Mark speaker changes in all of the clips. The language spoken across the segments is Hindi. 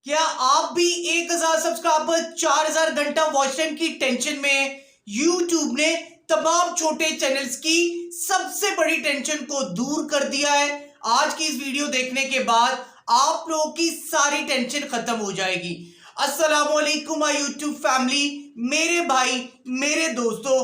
Speaker 1: क्या आप भी 1000 सब्सक्राइबर 4000 घंटा वॉच टाइम की टेंशन में हैं? YouTube ने तमाम छोटे चैनल्स की सबसे बड़ी टेंशन को दूर कर दिया है। आज की इस वीडियो देखने के बाद आप लोगों की सारी टेंशन खत्म हो जाएगी। अस्सलाम वालेकुम माय यूट्यूब फैमिली, मेरे भाई मेरे दोस्तों,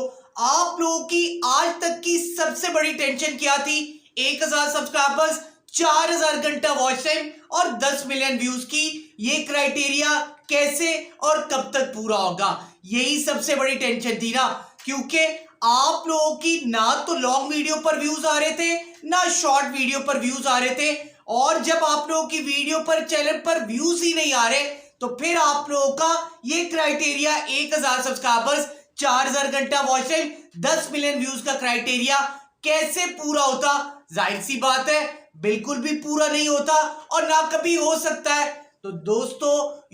Speaker 1: आप लोगों की आज तक की सबसे बड़ी टेंशन क्या थी? 1000 सब्सक्राइबर्स, 4000 घंटा वॉच टाइम और 10 मिलियन व्यूज की ये क्राइटेरिया कैसे और कब तक पूरा होगा? यही सबसे बड़ी टेंशन थी ना, क्योंकि आप लोगों की ना तो लॉन्ग वीडियो पर व्यूज आ रहे थे, ना शॉर्ट वीडियो पर व्यूज आ रहे थे। और जब आप लोगों की वीडियो पर चैनल पर व्यूज ही नहीं आ रहे, तो फिर आप लोगों का ये क्राइटेरिया 1000 सब्सक्राइबर्स, 4000 घंटा वॉच टाइम, 10 मिलियन व्यूज का क्राइटेरिया कैसे पूरा होता? जाहिर सी बात है, बिल्कुल भी पूरा नहीं होता और ना कभी हो सकता है। तो दोस्तों,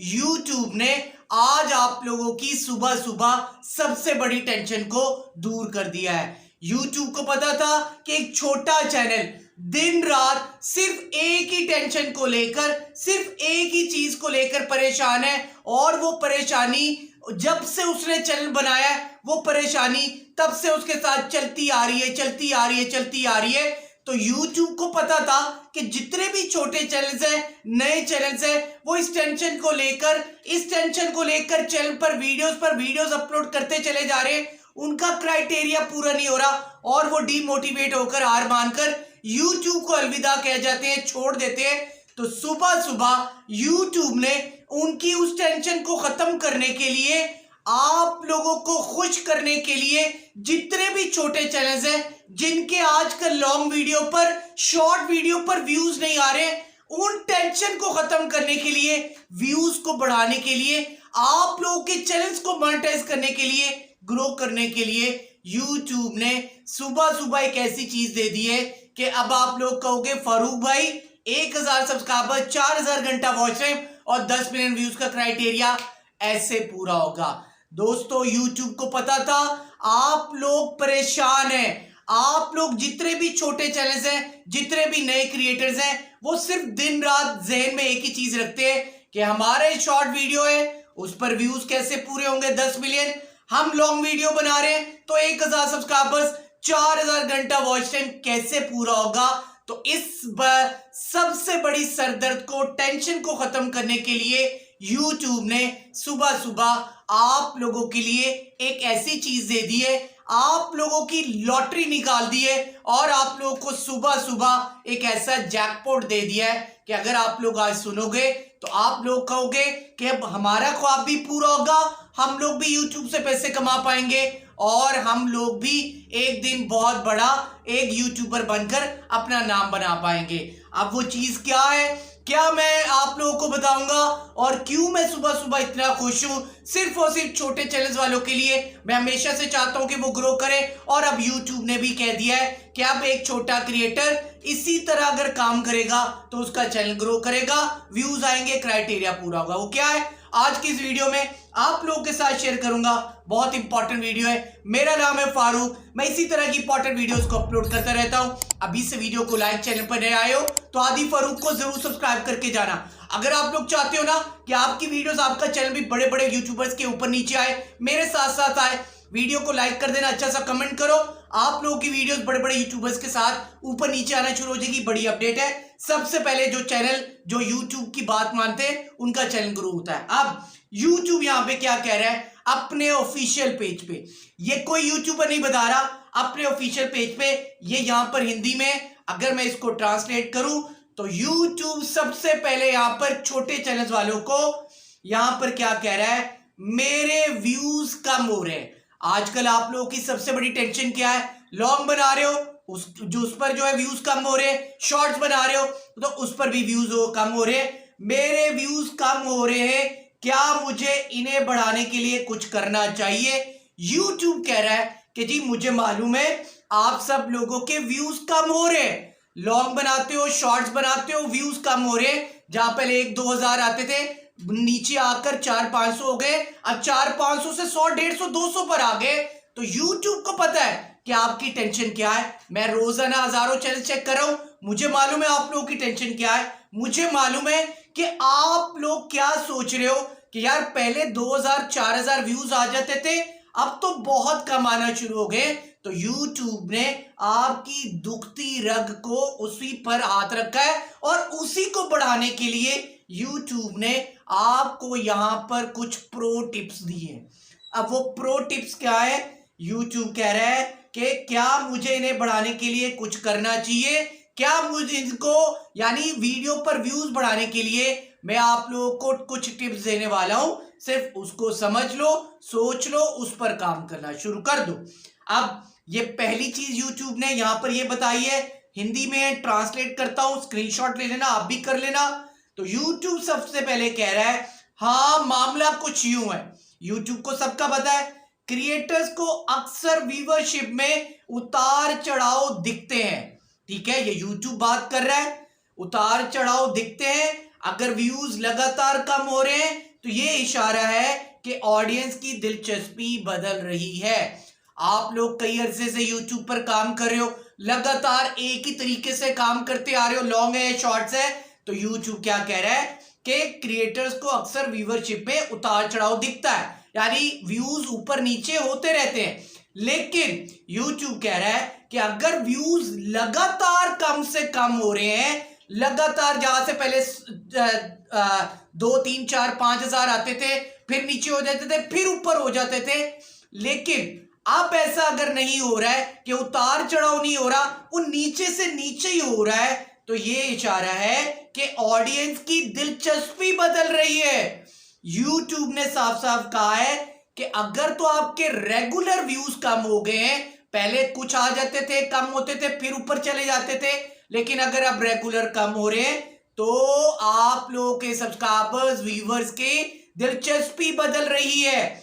Speaker 1: YouTube ने आज आप लोगों की सुबह सुबह सबसे बड़ी टेंशन को दूर कर दिया है। YouTube को पता था कि एक छोटा चैनल दिन रात सिर्फ एक ही टेंशन को लेकर, सिर्फ एक ही चीज को लेकर परेशान है, और वो परेशानी जब से उसने चैनल बनाया है, वो परेशानी तब से उसके साथ चलती आ रही है, चलती आ रही है, चलती आ रही है। तो YouTube को पता था कि जितने भी छोटे चैनल्स हैं, नए चैनल्स हैं, वो इस टेंशन को लेकर चैनल पर वीडियोस अपलोड करते चले जा रहे हैं। उनका क्राइटेरिया पूरा नहीं हो रहा और वो डीमोटिवेट होकर, हार मानकर YouTube को अलविदा कह जाते हैं, छोड़ देते हैं। तो सुबह सुबह YouTube ने उनकी उस टेंशन को खत्म करने के लिए, आप लोगों को खुश करने के लिए, जितने भी छोटे चैनल्स हैं जिनके आजकल लॉन्ग वीडियो पर, शॉर्ट वीडियो पर व्यूज नहीं आ रहे, उन टेंशन को खत्म करने के लिए, व्यूज को बढ़ाने के लिए, आप लोगों के चैनल्स को मोनेटाइज करने के लिए, ग्रो करने के लिए YouTube ने सुबह सुबह एक ऐसी चीज दे दी है कि अब आप लोग कहोगे फारूक भाई, 1000 सब्सक्राइबर, 4000 घंटा वॉच टाइम और 10 मिलियन व्यूज का क्राइटेरिया ऐसे पूरा होगा। दोस्तों, YouTube को पता था आप लोग परेशान हैं। आप लोग जितने भी छोटे चैनल्स हैं, जितने भी नए क्रिएटर्स हैं, वो सिर्फ दिन रात जहन में एक ही चीज रखते हैं कि हमारे शॉर्ट वीडियो है, उस पर व्यूज कैसे पूरे होंगे 10 मिलियन। हम लॉन्ग वीडियो बना रहे हैं तो 1000 सब्सक्राइबर्स, 4000 घंटा वॉच टाइम कैसे पूरा होगा? तो इस सबसे बड़ी सरदर्द को, टेंशन को खत्म करने के लिए YouTube ने सुबह सुबह आप लोगों के लिए एक ऐसी चीज दे दी है, आप लोगों की लॉटरी निकाल दी है, और आप लोगों को सुबह सुबह एक ऐसा जैकपॉट दे दिया है कि अगर आप लोग आज सुनोगे तो आप लोग कहोगे कि अब हमारा ख्वाब भी पूरा होगा, हम लोग भी YouTube से पैसे कमा पाएंगे और हम लोग भी एक दिन बहुत बड़ा एक यूट्यूबर बनकर अपना नाम बना पाएंगे। अब वो चीज क्या है, क्या मैं आप लोगों को बताऊंगा, और क्यों मैं सुबह सुबह इतना खुश हूं सिर्फ और सिर्फ छोटे चैनल्स वालों के लिए। मैं हमेशा से चाहता हूं कि वो ग्रो करे, और अब YouTube ने भी कह दिया है कि अब एक छोटा क्रिएटर इसी तरह अगर काम करेगा तो उसका चैनल ग्रो करेगा, व्यूज आएंगे, क्राइटेरिया पूरा होगा। वो क्या है, आज की इस वीडियो में आप लोगों के साथ शेयर करूंगा। बहुत इंपॉर्टेंट वीडियो है। मेरा नाम है फारूक, मैं इसी तरह की इंपॉर्टेंट वीडियोस को अपलोड करता रहता हूं। अभी से वीडियो को लाइक, चैनल पर नए आए हो तो आदि फारूक को जरूर सब्सक्राइब करके जाना। अगर आप लोग चाहते हो ना कि आपकी वीडियोस, आपका चैनल भी बड़े बड़े यूट्यूबर्स के ऊपर नीचे आए, मेरे साथ साथ आए, वीडियो को लाइक कर देना, अच्छा सा कमेंट करो। आप लोगों की वीडियोस बड़े बड़े यूट्यूबर्स के साथ ऊपर नीचे आना शुरू हो जाएगी। बड़ी अपडेट है, सबसे पहले जो चैनल जो YouTube की बात मानते हैं उनका चैनल ग्रो होता है। अब YouTube यहां पे क्या कह रहा है अपने ऑफिशियल पेज पे, ये कोई यूट्यूबर नहीं बता रहा, अपने ऑफिशियल पेज पे, ये यहां पर हिंदी में अगर मैं इसको ट्रांसलेट करूं तो YouTube सबसे पहले यहां पर छोटे चैनल्स वालों को यहां पर क्या कह रहा है, मेरे व्यूज कम हो रहे हैं। आजकल आप लोगों की सबसे बड़ी टेंशन क्या है, लॉन्ग बना रहे हो उस पर जो है व्यूज कम हो रहे हैं, शॉर्ट्स बना रहे हो तो उस पर भी व्यूज कम हो रहे हैं। मेरे व्यूज कम हो रहे हैं, क्या मुझे इन्हें बढ़ाने के लिए कुछ करना चाहिए? YouTube कह रहा है कि जी मुझे मालूम है आप सब लोगों के व्यूज कम हो रहे हैं, लॉन्ग बनाते हो, शॉर्ट्स बनाते हो, व्यूज कम हो रहे हैं। जहां पहले 1-2 हजार आते थे, नीचे आकर 400-500 हो गए, अब 400-500 से 100, 150, 200 पर आ गए। तो YouTube को पता है कि आपकी टेंशन क्या है। मैं रोजाना हजारों चैनल चेक कर रहा हूं, मुझे मालूम है आप लोगों की टेंशन क्या है। मुझे मालूम है कि आप लोग क्या सोच रहे हो कि यार पहले 2000-4000 व्यूज आ जाते थे, अब तो बहुत कम आना शुरू हो गए। तो YouTube ने आपकी दुखती रग को उसी पर हाथ रखा है और उसी को बढ़ाने के लिए YouTube ने आपको यहां पर कुछ प्रो टिप्स दिए। अब वो प्रो टिप्स क्या है? YouTube कह रहा है कि क्या मुझे इन्हें बढ़ाने के लिए कुछ करना चाहिए, क्या मुझे इनको यानी वीडियो पर व्यूज बढ़ाने के लिए मैं आप लोगों को कुछ टिप्स देने वाला हूं। सिर्फ उसको समझ लो, सोच लो, उस पर काम करना शुरू कर दो। अब ये पहली चीज YouTube ने यहां पर ये बताई है, हिंदी में ट्रांसलेट करता हूं, स्क्रीनशॉट ले लेना, आप भी कर लेना। तो YouTube सबसे पहले कह रहा है, हाँ मामला कुछ यूं है। YouTube को सबका पता है, क्रिएटर्स को अक्सर व्यूअरशिप में उतार चढ़ाव दिखते हैं। ठीक है, ये YouTube बात कर रहा है, उतार चढ़ाव दिखते हैं। अगर व्यूज लगातार कम हो रहे हैं तो ये इशारा है कि ऑडियंस की दिलचस्पी बदल रही है। आप लोग कई अरसे से YouTube पर काम कर रहे हो, लगातार एक ही तरीके से काम करते आ रहे हो, लॉन्ग है शॉर्ट्स है, तो YouTube क्या कह रहा है कि क्रिएटर्स को अक्सर व्यूअरशिप में उतार चढ़ाव दिखता है, यानी व्यूज ऊपर नीचे होते रहते हैं। लेकिन YouTube कह रहा है कि अगर व्यूज लगातार कम से कम हो रहे हैं, लगातार जहां से पहले 2, 3, 4, 5 हजार आते थे, फिर नीचे हो जाते थे, फिर ऊपर हो जाते थे, लेकिन अब ऐसा अगर नहीं हो रहा है कि उतार चढ़ाव नहीं हो रहा, वो नीचे से नीचे ही हो रहा है, तो ये इशारा है कि ऑडियंस की दिलचस्पी बदल रही है। YouTube ने साफ साफ कहा है कि अगर तो आपके रेगुलर व्यूज कम हो गए हैं, पहले कुछ आ जाते थे, कम होते थे, फिर ऊपर चले जाते थे, लेकिन अगर अब रेगुलर कम हो रहे हैं तो आप लोगों के सब्सक्राइबर्स, व्यूअर्स की दिलचस्पी बदल रही है।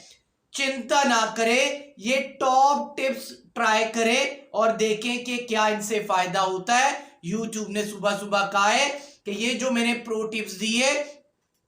Speaker 1: चिंता ना करें, ये टॉप टिप्स ट्राई करें और देखें कि क्या इनसे फायदा होता है। YouTube ने सुबह सुबह कहा है कि ये जो मैंने प्रो टिप्स दी है,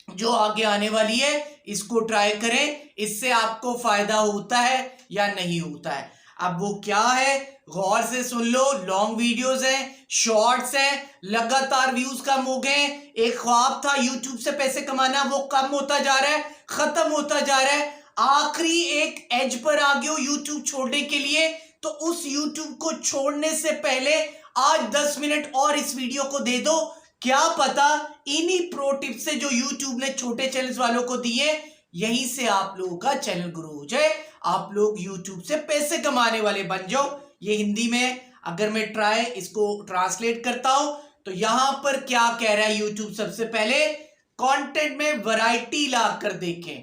Speaker 1: जो आगे आने वाली है, इसको ट्राई करें, इससे आपको फायदा होता है या नहीं होता है। अब वो क्या है, गौर से सुन लो। लॉन्ग वीडियोस हैं, शॉर्ट्स हैं, लगातार व्यूज कम हो गए। एक ख्वाब था YouTube से पैसे कमाना, वो कम होता जा रहा है, खत्म होता जा रहा है। आखिरी एक एज पर आ गए हो YouTube छोड़ने के लिए, तो उस YouTube को छोड़ने से पहले आज 10 मिनट और इस वीडियो को दे दो। क्या पता इन्हीं प्रो टिप से जो YouTube ने छोटे चैनल्स वालों को दिए, यहीं से आप लोगों का चैनल ग्रो हो जाए, आप लोग YouTube से पैसे कमाने वाले बन जाओ। ये हिंदी में अगर मैं इसको ट्रांसलेट करता हूं तो यहां पर क्या कह रहा है YouTube, सबसे पहले कंटेंट में वैरायटी लाकर देखें।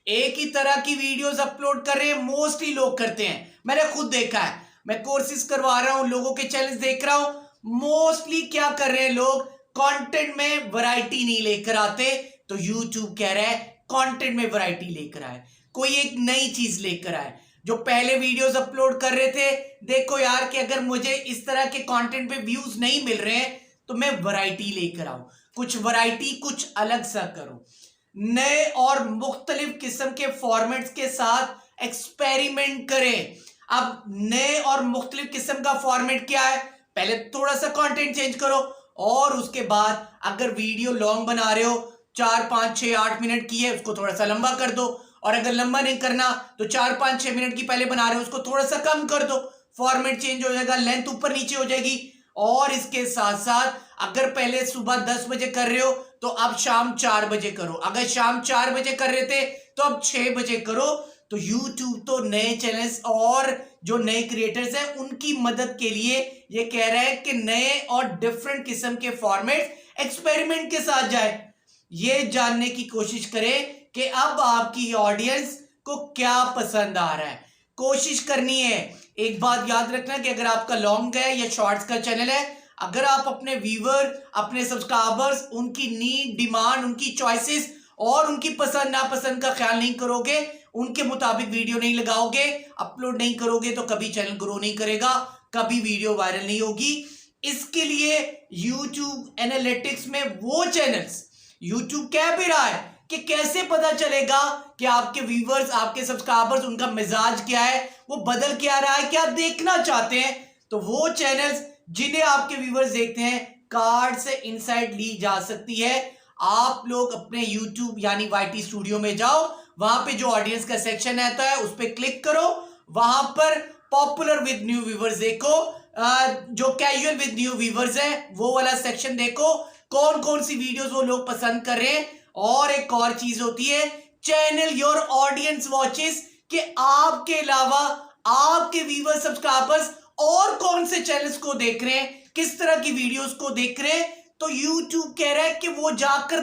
Speaker 1: एक ही तरह की वीडियोस अपलोड कर रहे हैं, मोस्टली लोग करते हैं, मैंने खुद देखा है, मैं कोर्सेज करवा रहा हूं, लोगों के चैनल्स देख रहा हूं, मोस्टली क्या कर रहे हैं लोग, कंटेंट में वैरायटी नहीं लेकर आते। तो YouTube कह रहा है कंटेंट में वैरायटी लेकर आए, कोई एक नई चीज लेकर आए। जो पहले वीडियोस अपलोड कर रहे थे, देखो यार कि अगर मुझे इस तरह के कंटेंट पे व्यूज नहीं मिल रहे हैं तो मैं वैरायटी लेकर आऊं, कुछ वैरायटी, कुछ अलग सा करूं, नए और मुख्तलिफ किस्म के फॉर्मेट्स के साथ एक्सपेरिमेंट करें। अब नए और मुख्तलिफ किस्म का फॉर्मेट क्या है, पहले थोड़ा सा कंटेंट चेंज करो और उसके बाद अगर वीडियो लॉन्ग बना रहे हो, 4, 5, 6, 8 मिनट की है, उसको थोड़ा सा लंबा कर दो, और अगर लंबा नहीं करना तो 4, 5, 6 मिनट की पहले बना रहे हो, उसको थोड़ा सा कम कर दो, फॉर्मेट चेंज हो जाएगा, लेंथ ऊपर नीचे हो जाएगी। और इसके साथ साथ अगर पहले सुबह 10 बजे कर रहे हो तो अब शाम 4 बजे करो, अगर शाम 4 बजे कर रहे थे तो अब 6 बजे करो। तो YouTube तो नए चैनल्स और जो नए क्रिएटर्स हैं उनकी मदद के लिए ये कह रहा है कि नए और डिफरेंट किस्म के फॉर्मेट एक्सपेरिमेंट के साथ जाए, ये जानने की कोशिश करें कि अब आपकी ऑडियंस को क्या पसंद आ रहा है, कोशिश करनी है। एक बात याद रखना कि अगर आपका लॉन्ग है या शॉर्ट्स का चैनल है, अगर आप अपने व्यूअर, अपने सब्सक्राइबर्स, उनकी नीड, डिमांड, उनकी चॉइसेस और उनकी पसंद नापसंद का ख्याल नहीं करोगे, उनके मुताबिक वीडियो नहीं लगाओगे, अपलोड नहीं करोगे, तो कभी चैनल ग्रो नहीं करेगा, कभी वीडियो वायरल नहीं होगी। इसके लिए YouTube एनालिटिक्स में वो चैनल्स, YouTube कह भी रहा है कि कैसे पता चलेगा कि आपके व्यूअर्स, आपके सब्सक्राइबर्स, उनका मिजाज क्या है, वो बदल क्या रहा है, क्या देखना चाहते हैं। तो वो चैनल्स जिन्हें आपके व्यूअर्स देखते हैं, कार्ड से इनसाइट ली जा सकती है। आप लोग अपने YouTube यानी YT स्टूडियो में जाओ, वहां पे जो ऑडियंस का सेक्शन आता है उस पर क्लिक करो, वहां पर पॉपुलर विद न्यू व्यूवर्स देखो, जो कैजुअल विद न्यू व्यूवर्स है वो वाला सेक्शन देखो, कौन कौन सी वीडियोस वो लोग पसंद कर रहे हैं। और एक और चीज होती है चैनल योर ऑडियंस वॉचेस, कि आपके अलावा आपके व्यूअर सब्सक्राइबर्स और कौन से चैनल्स को देख रहे हैं, किस तरह की वीडियोस को देख रहे हैं। तो YouTube कह रहा है कि वो जाकर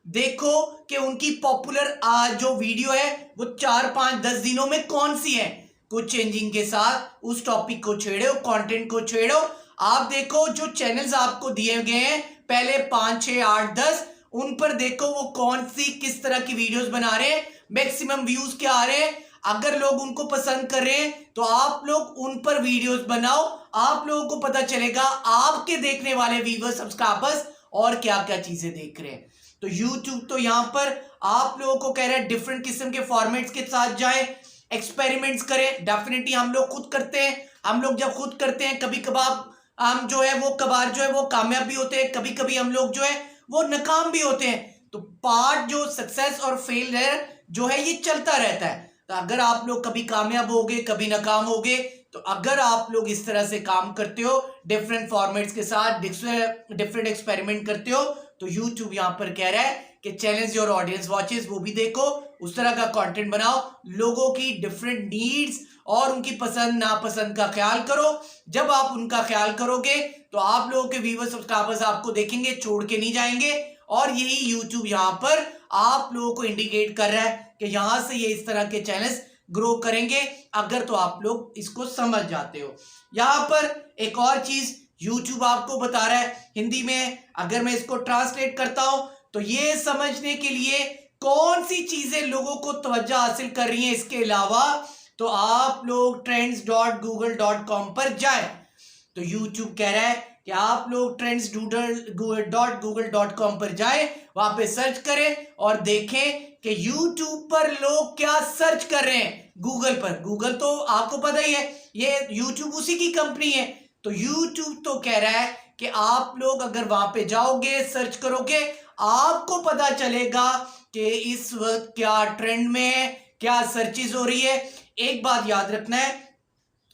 Speaker 1: देखो कि उनकी पॉपुलर जो वीडियो है वो 4, 5, 10 दिनों में कौन सी है। कुछ चेंजिंग के साथ उस टॉपिक को छेड़ो, कंटेंट को छेड़ो। आप देखो जो चैनल्स आपको दिए गए हैं पहले 5, 6, 8, 10, उन पर देखो वो कौन सी किस तरह की वीडियोस बना रहे हैं, मैक्सिमम व्यूज क्या आ रहे हैं। अगर लोग उनको पसंद कर रहे हैं तो आप लोग उन पर वीडियोस बनाओ, आप लोगों को पता चलेगा आपके देखने वाले व्यूअर्स सब्सक्राइबर्स और क्या क्या चीजें देख रहे हैं। तो YouTube तो यहां पर आप लोगों को कह रहा है डिफरेंट किस्म के फॉर्मेट्स के साथ जाएं, एक्सपेरिमेंट्स करें। डेफिनेटली हम लोग खुद करते हैं, हम लोग जब खुद करते हैं कभी कभार हम जो है वो कबार जो है वो कामयाब भी होते हैं, कभी कभी हम लोग जो है वो नाकाम भी होते हैं। तो पार्ट जो सक्सेस और फेलियर जो है ये चलता रहता है। तो अगर आप लोग कभी कामयाब होगे कभी नाकाम होगे, तो अगर आप लोग इस तरह से काम करते हो डिफरेंट फॉर्मेट्स के साथ, डिफरेंट एक्सपेरिमेंट करते हो, तो YouTube यहां पर कह रहा है कि चैलेंज योर ऑडियंस वॉचेस, वो भी देखो, उस तरह का कंटेंट बनाओ, लोगों की डिफरेंट नीड्स और उनकी पसंद नापसंद का ख्याल करो। जब आप उनका ख्याल करोगे तो आप लोगों के व्यूअर्स सब्सक्राइबर्स आपको देखेंगे, छोड़ के नहीं जाएंगे। और यही YouTube यहां पर आप लोगों को इंडिकेट कर रहा है कि यहां से ये इस तरह के चैनल्स ग्रो करेंगे, अगर तो आप लोग इसको समझ जाते हो। यहां पर एक और चीज YouTube आपको बता रहा है हिंदी में, अगर मैं इसको ट्रांसलेट करता हूं तो ये समझने के लिए कौन सी चीजें लोगों को तवज्जो हासिल कर रही हैं इसके अलावा, तो आप लोग trends.google.com पर जाएं। तो YouTube कह रहा है कि आप लोग trends.google.com पर जाएं, वहां पे सर्च करें और देखें कि YouTube पर लोग क्या सर्च कर रहे हैं। गूगल पर, गूगल तो आपको पता ही है ये YouTube उसी की कंपनी है। तो YouTube तो कह रहा है कि आप लोग अगर वहां पे जाओगे, सर्च करोगे, आपको पता चलेगा कि इस वक्त क्या ट्रेंड में है, क्या सर्चेस हो रही है। एक बात याद रखना है,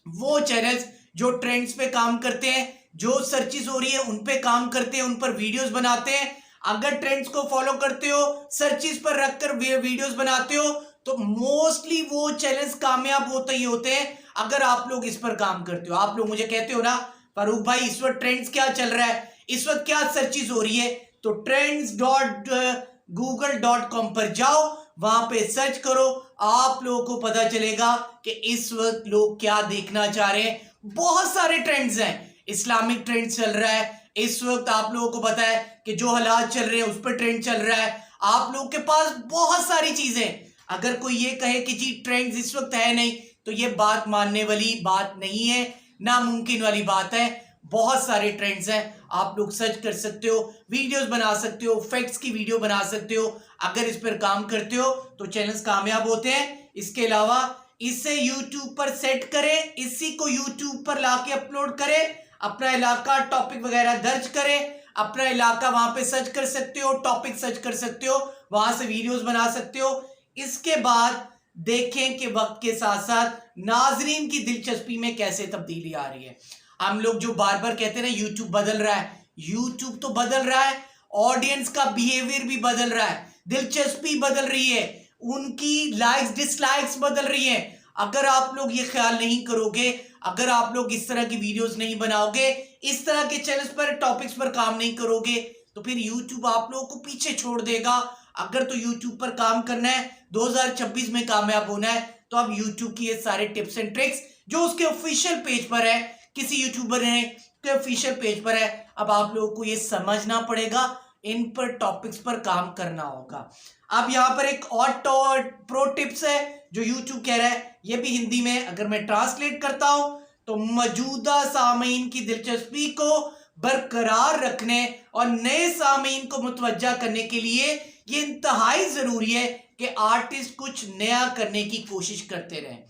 Speaker 1: वो चैनल्स जो ट्रेंड्स पे काम करते हैं, जो सर्चेस हो रही है उन पे काम करते हैं, उन पर वीडियोस बनाते हैं। अगर ट्रेंड्स को फॉलो करते हो, सर्चेस पर रखकर वीडियोस बनाते हो, तो मोस्टली वो चैनल्स कामयाब होते ही होते हैं अगर आप लोग इस पर काम करते हो। आप लोग मुझे कहते हो ना फारूक भाई इस वक्त ट्रेंड्स क्या चल रहा है, इस वक्त क्या सर्चेस हो रही है, तो trends.google.com पर जाओ, वहां पे सर्च करो, आप लोगों को पता चलेगा कि इस वक्त लोग क्या देखना चाह रहे हैं। बहुत सारे ट्रेंड्स हैं, इस्लामिक ट्रेंड चल रहा है इस वक्त, आप लोगों को पता है कि जो हालात चल रहे हैं उस पर ट्रेंड चल रहा है। आप लोगों के पास बहुत सारी चीजें, अगर कोई ये कहे कि जी ट्रेंड्स इस वक्त है नहीं, तो ये बात मानने वाली बात नहीं है, नामुमकिन वाली बात है। बहुत सारे ट्रेंड्स हैं, आप लोग सर्च कर सकते हो, वीडियोस बना सकते हो, फैक्ट्स की वीडियो बना सकते हो। अगर इस पर काम करते हो तो चैनल्स कामयाब होते हैं। इसके अलावा इसे YouTube पर सेट करें, इसी को YouTube पर लाके अपलोड करें, अपना इलाका टॉपिक वगैरह दर्ज करें, अपना इलाका वहां पे सर्च कर सकते हो, टॉपिक सर्च कर सकते हो, वहां से वीडियोस बना सकते हो। इसके बाद देखें कि वक्त के साथ साथ नाजरीन की दिलचस्पी में कैसे तब्दीली आ रही है। हम लोग जो बार बार कहते हैं ना YouTube बदल रहा है, YouTube तो बदल रहा है, ऑडियंस का बिहेवियर भी बदल रहा है, दिलचस्पी बदल रही है, उनकी लाइक्स डिसलाइक्स बदल रही है। अगर आप लोग ये ख्याल नहीं करोगे, अगर आप लोग इस तरह की वीडियोस नहीं बनाओगे, इस तरह के चैनल्स पर टॉपिक्स पर काम नहीं करोगे, तो फिर YouTube आप लोगों को पीछे छोड़ देगा। अगर तो YouTube पर काम करना है, 2026 में कामयाब होना है, तो अब YouTube की ये सारे टिप्स एंड ट्रिक्स जो उसके ऑफिशियल पेज पर है, किसी यूट्यूबर ने के ऑफिशियल पेज पर है, अब आप लोगों को ये समझना पड़ेगा, इन पर टॉपिक्स पर काम करना होगा। अब यहाँ पर एक और प्रो टिप्स है जो YouTube कह रहा है, ये भी हिंदी में अगर मैं ट्रांसलेट करता हूं तो मौजूदा सामीन की दिलचस्पी को बरकरार रखने और नए सामीन को मुतवज्जा करने के लिए ये इंतहाई जरूरी है कि आर्टिस्ट कुछ नया करने की कोशिश करते रहें।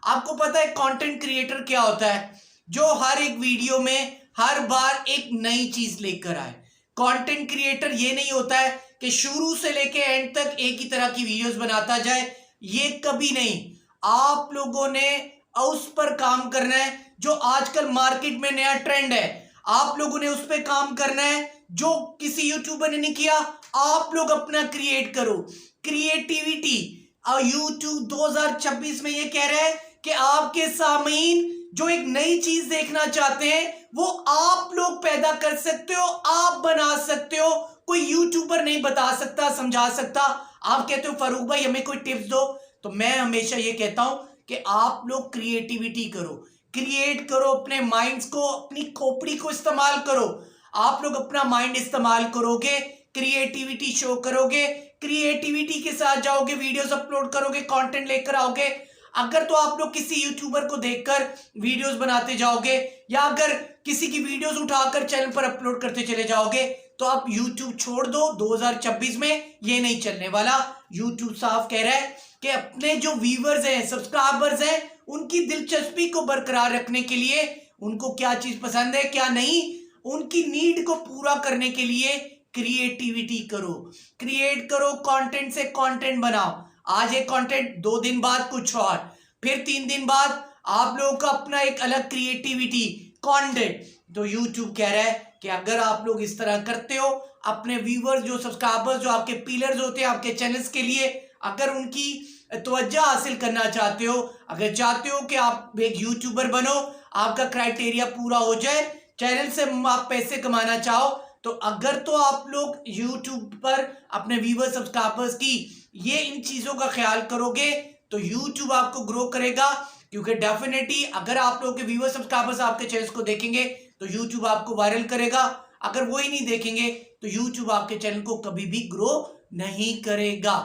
Speaker 1: आपको पता है कंटेंट क्रिएटर क्या होता है, जो हर एक वीडियो में हर बार एक नई चीज लेकर आए। कंटेंट क्रिएटर ये नहीं होता है कि शुरू से लेके एंड तक एक ही तरह की वीडियोस बनाता जाए, ये कभी नहीं। आप लोगों ने उस पर काम करना है जो आजकल मार्केट में नया ट्रेंड है। आप लोगों ने उस पर काम करना है जो किसी यूट्यूबर ने नहीं किया। आप लोग अपना क्रिएट करो। क्रिएटिविटी यूट्यूब 2026 में ये कह रहा है कि आपके सामीन जो एक नई चीज देखना चाहते हैं वो आप लोग पैदा कर सकते हो, आप बना सकते हो। कोई यूट्यूबर नहीं बता सकता, समझा सकता। आप कहते हो फारूक भाई हमें कोई टिप्स दो, तो मैं हमेशा ये कहता हूं कि आप लोग क्रिएटिविटी करो, क्रिएट करो, अपने माइंड्स को, अपनी खोपड़ी को इस्तेमाल करो। आप लोग अपना माइंड इस्तेमाल करोगे, क्रिएटिविटी शो करोगे, क्रिएटिविटी के साथ जाओगे, वीडियोस अपलोड करोगे, कंटेंट लेकर आओगे। अगर तो आप लोग किसी यूट्यूबर को देखकर वीडियोस बनाते जाओगे या अगर किसी की वीडियोस उठाकर चैनल पर अपलोड करते चले जाओगे तो आप यूट्यूब छोड़ दो। 2026 में ये नहीं चलने वाला। यूट्यूब साफ कह रहा है कि अपने जो व्यूअर्स हैं, सब्सक्राइबर्स हैं, उनकी दिलचस्पी को बरकरार रखने के लिए, उनको क्या चीज पसंद है क्या नहीं, उनकी नीड को पूरा करने के लिए क्रिएटिविटी करो, क्रिएट करो, कंटेंट से कंटेंट बनाओ। आज एक कंटेंट, 2 दिन बाद कुछ और, फिर 3 दिन बाद आप लोगों का अपना एक अलग क्रिएटिविटी कंटेंट। तो यूट्यूब कह रहा है कि अगर आप लोग इस तरह करते हो, अपने व्यूअर्स जो सब्सक्राइबर्स जो आपके पिलर्स होते हैं आपके चैनल्स के लिए, अगर उनकी तवज्जो हासिल करना चाहते हो, अगर चाहते हो कि आप एक यूट्यूबर बनो, आपका क्राइटेरिया पूरा हो जाए, चैनल से आप पैसे कमाना चाहो, तो अगर तो आप लोग यूट्यूब पर अपने व्यूअर्स सब्सक्राइबर्स की ये इन चीजों का ख्याल करोगे तो यूट्यूब आपको ग्रो करेगा। क्योंकि डेफिनेटली अगर आप लोगों के व्यूअर्स सब्सक्राइबर्स आपके चैनल्स को देखेंगे तो यूट्यूब आपको वायरल करेगा। अगर वो ही नहीं देखेंगे तो यूट्यूब आपके चैनल को कभी भी ग्रो नहीं करेगा।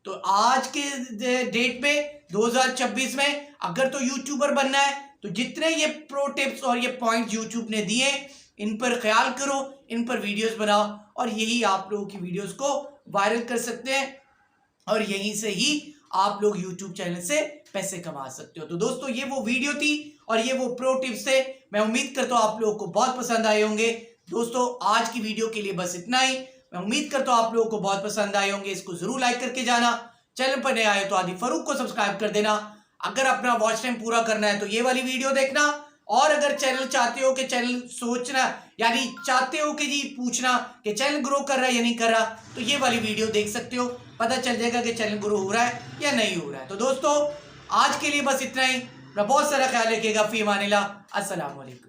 Speaker 1: तो आज के डेट में 2026 में अगर तो यूट्यूबर बनना है तो जितने ये प्रो टिप्स और ये पॉइंट यूट्यूब ने दिए इन पर ख्याल करो, इन पर वीडियोस बनाओ और यही आप लोगों की वीडियोस को वायरल कर सकते हैं और यहीं से ही आप लोग यूट्यूब चैनल से पैसे कमा सकते हो। तो दोस्तों ये वो वीडियो थी और ये वो प्रो टिप्स थे। मैं उम्मीद करता हूं आप लोगों को बहुत पसंद आए होंगे। दोस्तों आज की वीडियो के लिए बस इतना ही। मैं उम्मीद करता हूं आप लोगों को बहुत पसंद आए होंगे। इसको जरूर लाइक करके जाना। चैनल पर नए आए तो आदि फारूक को सब्सक्राइब कर देना। अगर अपना वॉच टाइम पूरा करना है तो ये वाली वीडियो देखना। और अगर चैनल चाहते हो कि चैनल सोचना यानी चाहते हो कि जी पूछना कि चैनल ग्रो कर रहा है या नहीं कर रहा, तो ये वाली वीडियो देख सकते हो। पता चल जाएगा कि चैनल ग्रो हो रहा है या नहीं हो रहा है। तो दोस्तों आज के लिए बस इतना ही। अपना बहुत सारा ख्याल रखिएगा। फी अमानिल्लाह। अस्सलाम वालेकुम।